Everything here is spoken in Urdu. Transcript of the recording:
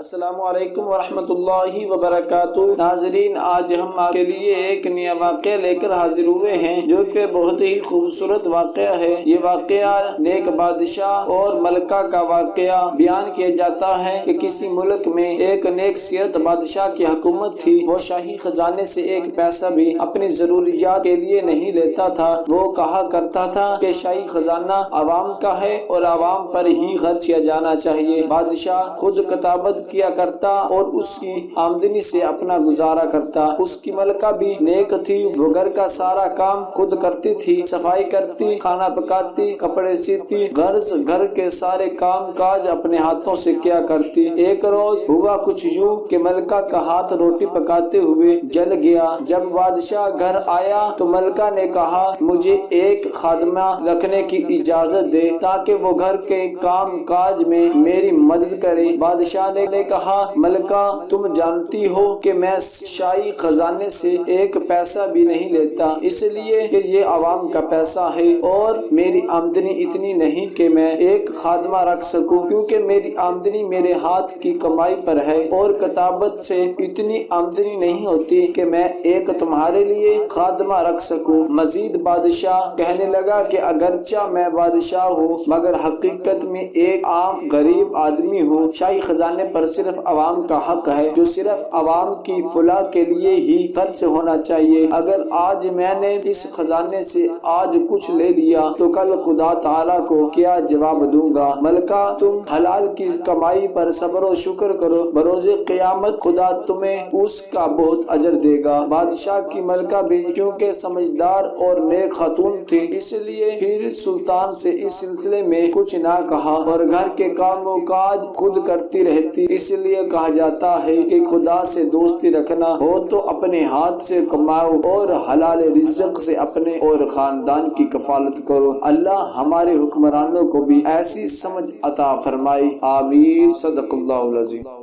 السلام علیکم ورحمۃ اللہ وبرکاتہ۔ ناظرین، آج ہم آپ کے لیے ایک نیا واقعہ لے کر حاضر ہوئے ہیں جو کہ بہت ہی خوبصورت واقعہ ہے۔ یہ واقعہ نیک بادشاہ اور ملکہ کا واقعہ بیان کیا جاتا ہے کہ کسی ملک میں ایک نیک سیرت بادشاہ کی حکومت تھی۔ وہ شاہی خزانے سے ایک پیسہ بھی اپنی ضروریات کے لیے نہیں لیتا تھا۔ وہ کہا کرتا تھا کہ شاہی خزانہ عوام کا ہے اور عوام پر ہی خرچ کیا جانا چاہیے۔ بادشاہ خود کتابت کیا کرتا اور اس کی آمدنی سے اپنا گزارا کرتا۔ اس کی ملکہ بھی نیک تھی۔ وہ گھر کا سارا کام خود کرتی تھی، صفائی کرتی، کھانا پکاتی، کپڑے سیتی، گھر کے سارے کام کاج اپنے ہاتھوں سے کیا کرتی۔ ایک روز ہوا کچھ یوں کہ ملکہ کا ہاتھ روٹی پکاتے ہوئے جل گیا۔ جب بادشاہ گھر آیا تو ملکہ نے کہا، مجھے ایک خادمہ رکھنے کی اجازت دے تاکہ وہ گھر کے کام کاج میں میری مدد کرے۔ بادشاہ نے کہا، ملکہ، تم جانتی ہو کہ میں شاہی خزانے سے ایک پیسہ بھی نہیں لیتا، اس لیے کہ یہ عوام کا پیسہ ہے اور میری آمدنی اتنی نہیں کہ میں ایک خادمہ رکھ سکوں، کیونکہ میری آمدنی میرے ہاتھ کی کمائی پر ہے اور کتابت سے اتنی آمدنی نہیں ہوتی کہ میں ایک تمہارے لیے خادمہ رکھ سکوں۔ مزید بادشاہ کہنے لگا کہ اگرچہ میں بادشاہ ہوں مگر حقیقت میں ایک عام غریب آدمی ہوں۔ شاہی خزانے پر صرف عوام کا حق ہے جو صرف عوام کی فلاح کے لیے ہی خرچ ہونا چاہیے۔ اگر آج میں نے اس خزانے سے آج کچھ لے لیا تو کل خدا تعالیٰ کو کیا جواب دوں گا؟ ملکہ، تم حلال کی کمائی پر صبر و شکر کرو، بروز قیامت خدا تمہیں اس کا بہت اجر دے گا۔ بادشاہ کی ملکہ بھی کیونکہ سمجھدار اور نیک خاتون تھی، اس لیے پھر سلطان سے اس سلسلے میں کچھ نہ کہا اور گھر کے کام و کاج خود کرتی رہتی۔ اس لیے کہا جاتا ہے کہ خدا سے دوستی رکھنا ہو تو اپنے ہاتھ سے کماؤ اور حلال رزق سے اپنے اور خاندان کی کفالت کرو۔ اللہ ہمارے حکمرانوں کو بھی ایسی سمجھ عطا فرمائے، آمین۔ صدق اللہ العظیم۔